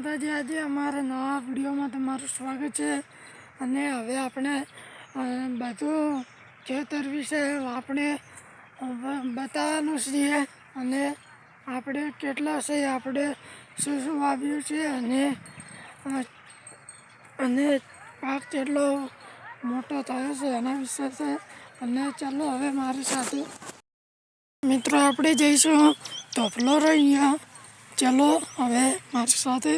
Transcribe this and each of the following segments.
માતાજી, આજે અમારા નવા વિડીયોમાં તમારું સ્વાગત છે. અને હવે આપણે બધું ખેતર વિશે આપણે બતાવવાનું છીએ અને આપણે કેટલા છે, આપણે શું શું વાવ્યું છે અને પાક કેટલો મોટો થયો છે એના વિશે છે. અને ચાલો હવે મારી સાથે મિત્રો આપણે જઈશું ધોપલો રહ્યા. ચલો હવે મારી સાથે.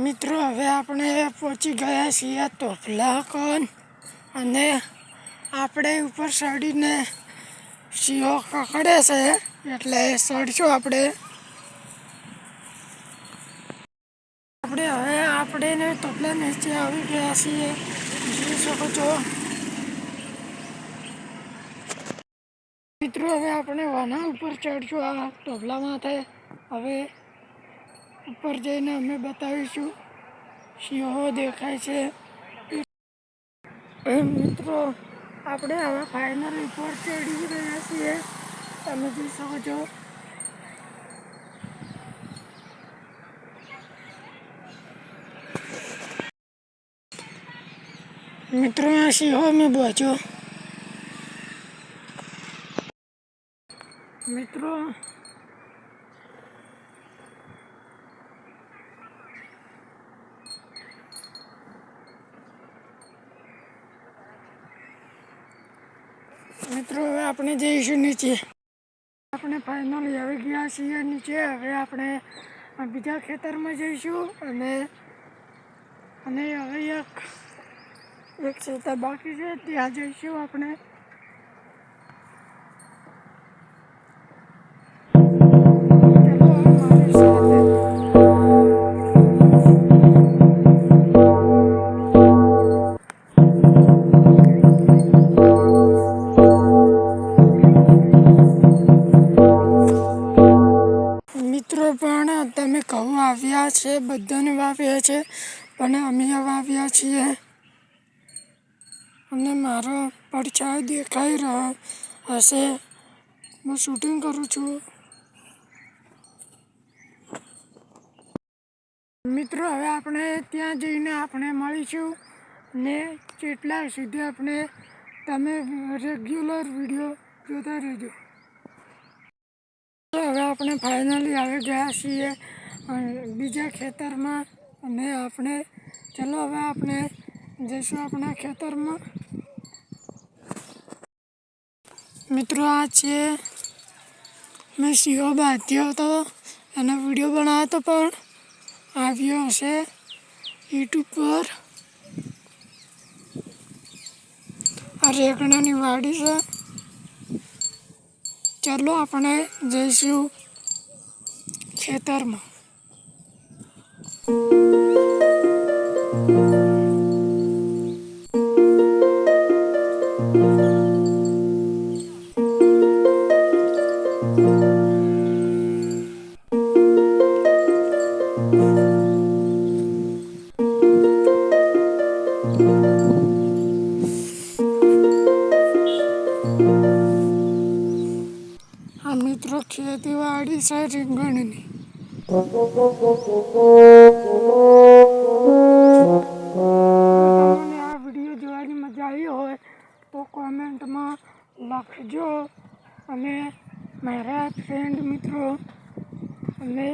મિત્રો હવે આપણે પહોંચી ગયા છીએ ધોપલા કોન અને આપણે ઉપર ચડીને સિંહો કકડે છે એટલે ચડશું આપણે હવે ધોપલા નીચે આવી ગયા છીએ, જોઈ શકો છો મિત્રો. હવે આપણે વાના ઉપર ચડશું આ ધોપલા માથે. હવે ઉપર જઈને અમે બતાવીશું સિંહો દેખાય છે. મિત્રો આપણે હવે ફાઇનલ ઉપર ચડી રહ્યા છીએ, તમે જોઈ શકો છો. મિત્રો આ સિંહો મેં પહોંચ્યો. મિત્રો હવે આપણે જઈશું નીચે. આપણે ફાઇનલી આવી ગયા છીએ નીચે. હવે આપણે બીજા ખેતરમાં જઈશું અને હવે એક ખેતર બાકી છે ત્યાં જઈશું આપણે. પણ તમે ઘઉં વાવ્યા છે, બધાને વાવ્યા છે, પણ અમે વાવ્યા છીએ અને મારો પડછાયો દેખાઈ રહ્યો હશે. હું શૂટિંગ કરું છું. મિત્રો હવે આપણે ત્યાં જઈને આપણે મળીશું ને કેટલા સુધી આપણે તમે રેગ્યુલર વિડીયો જોતા રહેજો. હવે આપણે ફાઇનલી આવી ગયા છીએ બીજા ખેતરમાં અને ચલો હવે આપણે જઈશું આપણા ખેતરમાં. મિત્રો આ છે મેં સિંહો બાંધ્યો હતો, એનો વિડીયો બનાવ્યો હતો પણ આવ્યો હશે યુટ્યુબ પર. આ રેગણાની વાડી છે. ચાલો આપણે જઈશું ખેતરમાં. મિત્રો ખેતીવાડી છે રીંગણની. તમને આ વિડીયો જોવાની મજા આવી હોય તો કોમેન્ટમાં લખજો અને મારા ફ્રેન્ડ મિત્રો અને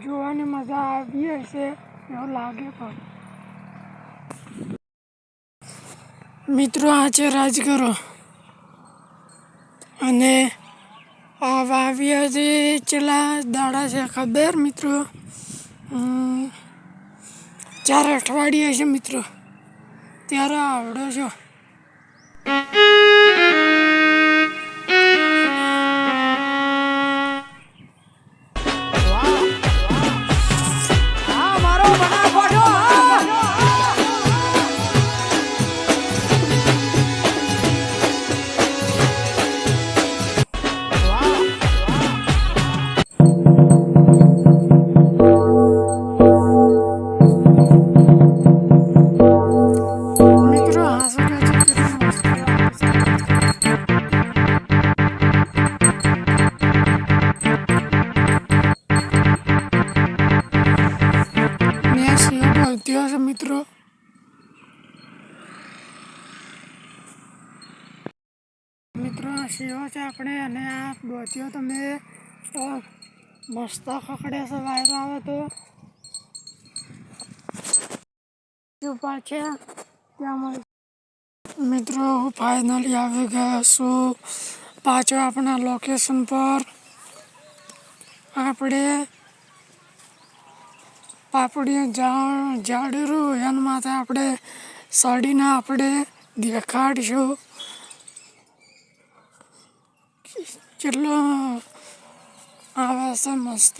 જોવાની મજા આવી હશે એવું લાગે. પણ મિત્રો આ છે રાજગરો અને આ વાવ્યા છે છેલ્લા દાડા છે ખબર મિત્રો 4 અઠવાડિયા છે મિત્રો, ત્યારે આવડો છો. રહ્યો છે આપણે. અને આ બોધ્યો તમે મસ્ત ખકડે છે, વાયરો આવે તો પાછા ત્યાં મળે. મિત્રો ફાઇનલી આવી ગયા છું પાછો આપણા લોકેશન પર. આપણે પાપડીઓ ઝાડરું એના માથે આપણે સડીને આપણે દેખાડશું કેટલો આવે છે મસ્ત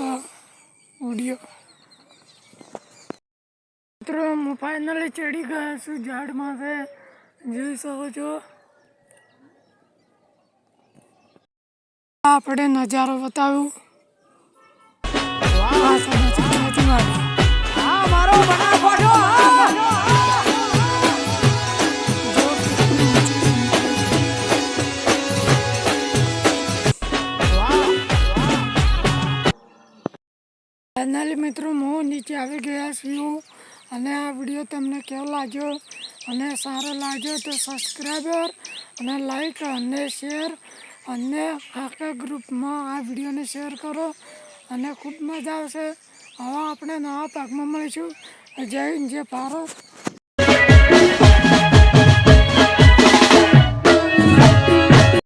વિડીયો. મિત્રો હું ફાઇનલી ચડી ગયા છું ઝાડ માથે, જોઈ શકો છો. આપણે નજારો બતાવ્યું. ફાઇનલી મિત્રો હું નીચે આવી ગયા છું. અને આ વિડીયો તમને કેવો લાગ્યો અને સારો લાગ્યો તો સબસ્ક્રાઈબર અને લાઈક અને શેર અને આખા ગ્રુપમાં આ વિડીયોને શેર કરો અને ખૂબ મજા આવશે. હવે આપણે નવા પાકમાં મળીશું. જય હિન્દ, જય ભારત.